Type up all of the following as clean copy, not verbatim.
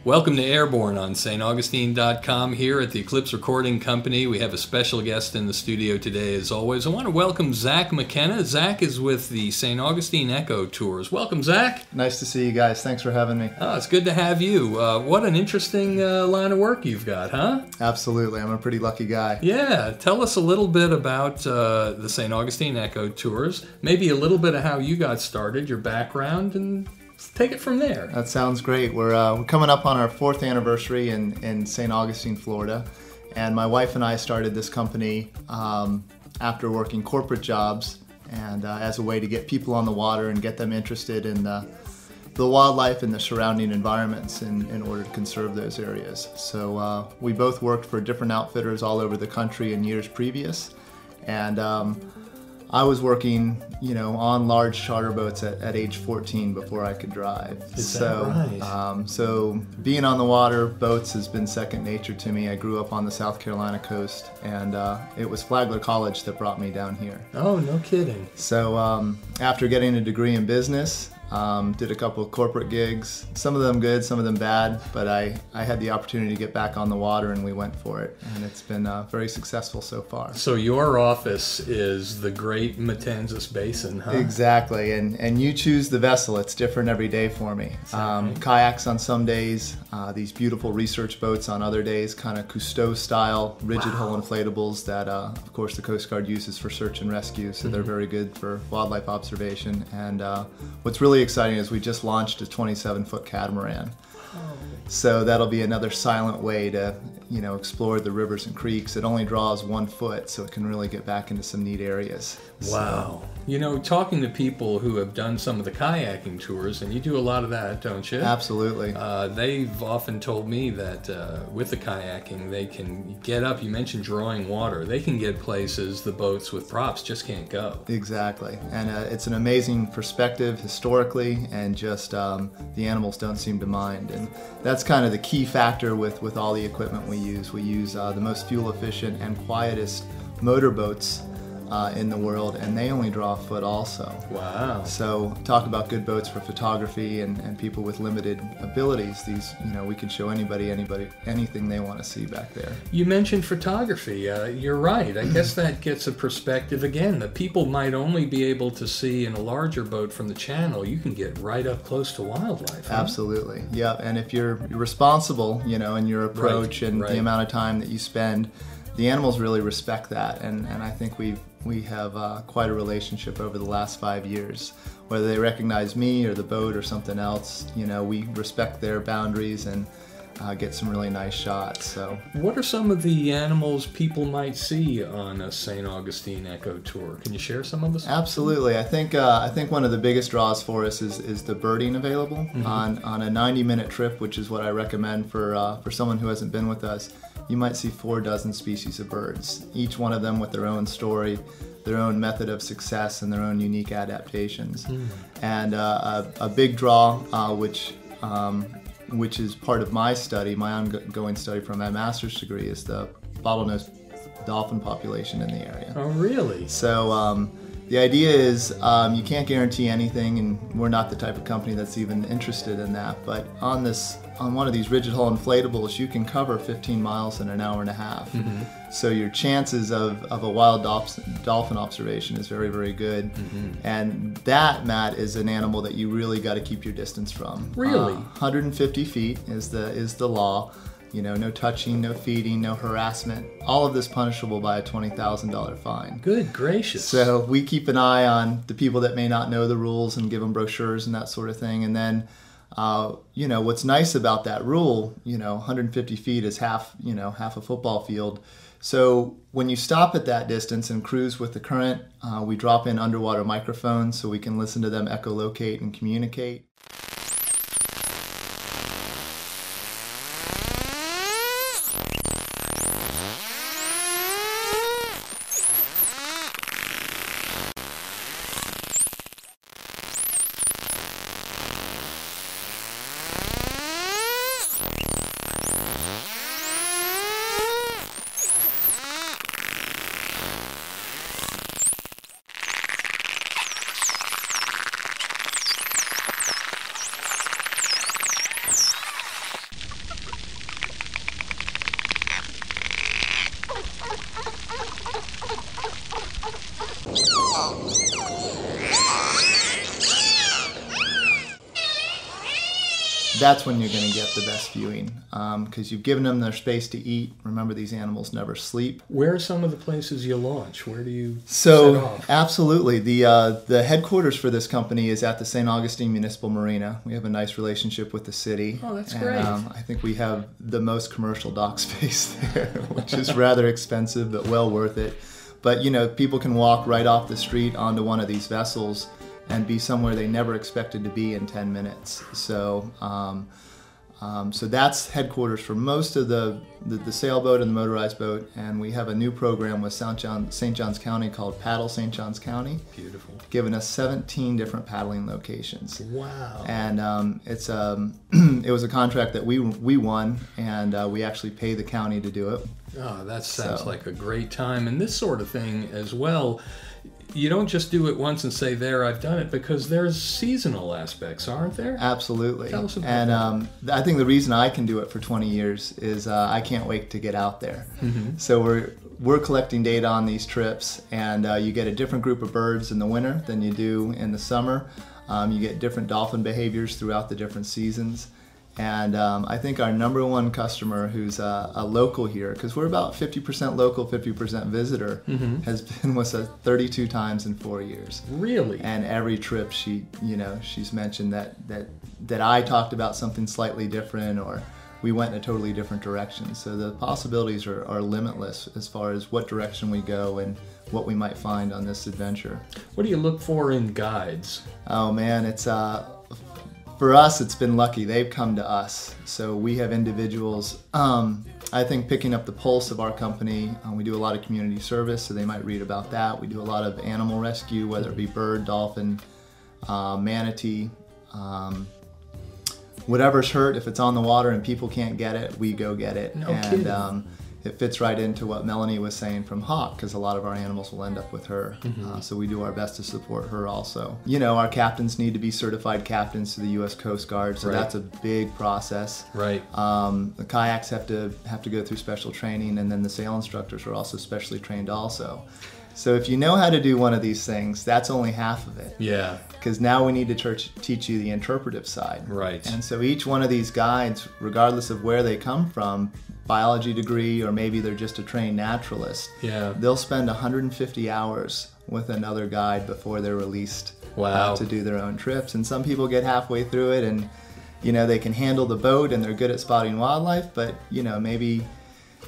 Welcome to Airborne on staugustine.com here at the Eclipse Recording Company. We have a special guest in the studio today, as always. I want to welcome Zach McKenna. Zach is with the St. Augustine Echo Tours. Welcome, Zach. Nice to see you guys. Thanks for having me. Oh, it's good to have you. What an interesting line of work you've got, huh? Absolutely. I'm a pretty lucky guy. Yeah. Tell us a little bit about the St. Augustine Echo Tours, maybe a little bit of how you got started, your background, and take it from there. That sounds great. We're coming up on our 4th anniversary in St. Augustine, Florida. And my wife and I started this company after working corporate jobs and as a way to get people on the water and get them interested in the wildlife and the surrounding environments in order to conserve those areas. So we both worked for different outfitters all over the country in years previous. And I was working, on large charter boats at age 14 before I could drive. Is that right? So being on the water, boats has been second nature to me. I grew up on the South Carolina coast, and it was Flagler College that brought me down here. Oh, no kidding. So after getting a degree in business, did a couple of corporate gigs, some of them good, some of them bad, but I had the opportunity to get back on the water and we went for it, and it's been very successful so far. So your office is the Great Matanzas Basin, huh? Exactly, and you choose the vessel. It's different every day for me. Kayaks on some days, these beautiful research boats on other days, kind of Cousteau style, rigid hull inflatables that of course the Coast Guard uses for search and rescue, so they're very good for wildlife observation. And what's really exciting is we just launched a 27-foot catamaran. So that'll be another silent way to, explore the rivers and creeks. It only draws 1 foot, so it can really get back into some neat areas. Wow. Talking to people who have done some of the kayaking tours, and you do a lot of that, don't you? Absolutely. They've often told me that with the kayaking, they can get up, you mentioned drawing water, they can get places the boats with props just can't go. Exactly. And it's an amazing perspective historically, and just the animals don't seem to mind. And that's kind of the key factor with all the equipment we use. We use the most fuel efficient and quietest motorboats in the world, and they only draw a foot also. Wow. So talk about good boats for photography and people with limited abilities. These, we can show anybody anything they want to see back there. You mentioned photography. You're right. I guess that gets a perspective again that people might only be able to see in a larger boat from the channel. You can get right up close to wildlife. Huh? Absolutely. Yeah. And if you're responsible, in your approach and the amount of time that you spend, the animals really respect that, and I think we have quite a relationship over the last 5 years. Whether they recognize me or the boat or something else, we respect their boundaries and get some really nice shots. So, what are some of the animals people might see on a St. Augustine Echo Tour? Can you share some of us? Absolutely. I think one of the biggest draws for us is the birding available on a 90-minute trip, which is what I recommend for someone who hasn't been with us. You might see 4 dozen species of birds, each one of them with their own story, their own method of success, and their own unique adaptations. And a big draw, which is part of my study, my ongoing study from my master's degree, is the bottlenose dolphin population in the area. Oh, really? So the idea is you can't guarantee anything, and we're not the type of company that's even interested in that, but on one of these rigid hull inflatables, you can cover 15 miles in an hour and a half. So your chances of a wild dolphin observation is very, very good. And that, Matt, is an animal that you really got to keep your distance from. Really? 150 feet is the law. No touching, no feeding, no harassment. All of this punishable by a $20,000 fine. Good gracious. So we keep an eye on the people that may not know the rules and give them brochures and that sort of thing. And then, what's nice about that rule, 150 feet is half a football field. So when you stop at that distance and cruise with the current, we drop in underwater microphones so we can listen to them echolocate and communicate. that's when you're going to get the best viewing, because you've given them their space to eat. Remember, these animals never sleep. Where are some of the places you launch? Where do you set So off? absolutely, the headquarters for this company is at the St. Augustine Municipal Marina. We have a nice relationship with the city. Oh, that's and, great. I think we have the most commercial dock space there, which is rather expensive but well worth it. But people can walk right off the street onto one of these vessels and be somewhere they never expected to be in 10 minutes. So so that's headquarters for most of the sailboat and the motorized boat. And we have a new program with St. Johns County called Paddle St. Johns County. Beautiful. Giving us 17 different paddling locations. Wow. And it was a contract that we won, and we actually pay the county to do it. Oh, that sounds like a great time. And this sort of thing as well, you don't just do it once and say, there, I've done it, because there's seasonal aspects, aren't there? Absolutely. Tell us about and I think the reason I can do it for 20 years is I can't wait to get out there. Mm-hmm. So we're collecting data on these trips, and you get a different group of birds in the winter than you do in the summer. You get different dolphin behaviors throughout the different seasons. And I think our number one customer, who's a local here, because we're about 50% local, 50% visitor, Mm-hmm. has been with us 32 times in 4 years. Really? And every trip she's mentioned that I talked about something slightly different, or we went in a totally different direction. So the possibilities are limitless as far as what direction we go and what we might find on this adventure. What do you look for in guides? Oh man, it's for us, it's been lucky. They've come to us. So we have individuals, I think, picking up the pulse of our company. We do a lot of community service, so they might read about that. We do a lot of animal rescue, whether it be bird, dolphin, manatee. Whatever's hurt, if it's on the water and people can't get it, we go get it. No kidding. It fits right into what Melanie was saying from Hawk, because a lot of our animals will end up with her. Mm-hmm. So we do our best to support her also. Our captains need to be certified captains to the U.S. Coast Guard, so Right. that's a big process. Right. The kayaks have to go through special training, and then the sail instructors are also specially trained also. So if you know how to do one of these things, that's only half of it. Yeah. Because now we need to teach you the interpretive side. Right. And so each one of these guides, regardless of where they come from, biology degree, or maybe they're just a trained naturalist, Yeah. they'll spend 150 hours with another guide before they're released Wow. to do their own trips. And some people get halfway through it and, they can handle the boat and they're good at spotting wildlife, but,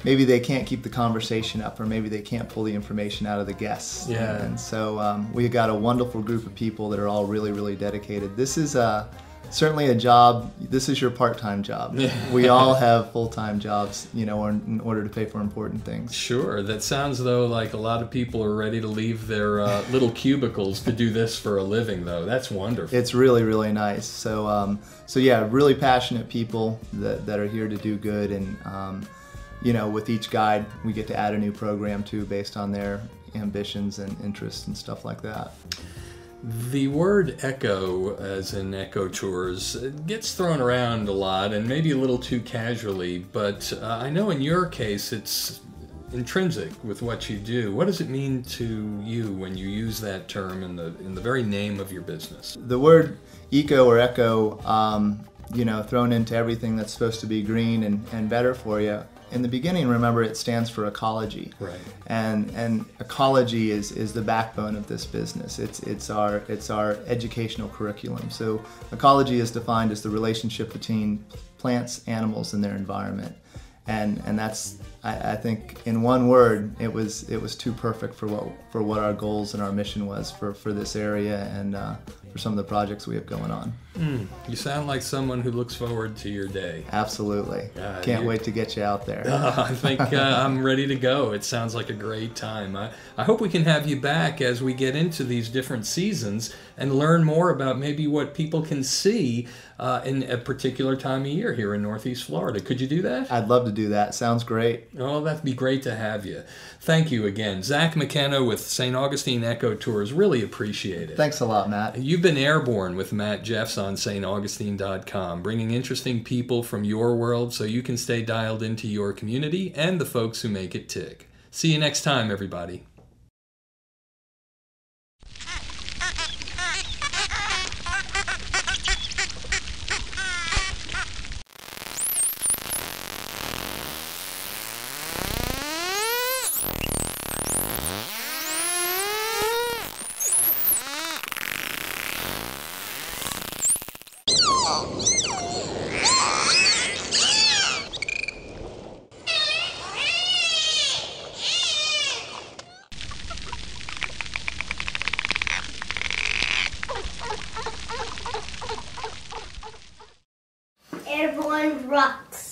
maybe they can't keep the conversation up, or maybe they can't pull the information out of the guests. Yeah. And so we've got a wonderful group of people that are all really, really dedicated. This is certainly a job. This is your part-time job. We all have full-time jobs, in order to pay for important things. Sure. That sounds, though, like a lot of people are ready to leave their little cubicles to do this for a living, though. That's wonderful. It's really, really nice. So yeah, really passionate people that are here to do good. And, with each guide, we get to add a new program, too, based on their ambitions and interests and stuff like that. The word eco, as in eco tours, gets thrown around a lot, and maybe a little too casually, but I know in your case it's intrinsic with what you do. What does it mean to you when you use that term in the very name of your business? The word eco or eco, thrown into everything that's supposed to be green and better for you. In the beginning, remember, it stands for ecology. Right. And ecology is the backbone of this business. It's our educational curriculum. So ecology is defined as the relationship between plants, animals, and their environment. And that's, I think, in one word, it was too perfect for what our goals and our mission was for this area and for some of the projects we have going on. You sound like someone who looks forward to your day. Absolutely. Can't wait to get you out there. I think I'm ready to go. It sounds like a great time. I hope we can have you back as we get into these different seasons and learn more about maybe what people can see in a particular time of year here in Northeast Florida. Could you do that? I'd love to do that. Sounds great. Oh, that'd be great to have you. Thank you again. Zach McKenna with St. Augustine Eco Tours. Really appreciate it. Thanks a lot, Matt. You've been Airborne with Matt Jeffs on staugustine.com, bringing interesting people from your world so you can stay dialed into your community and the folks who make it tick. See you next time, everybody. on rocks.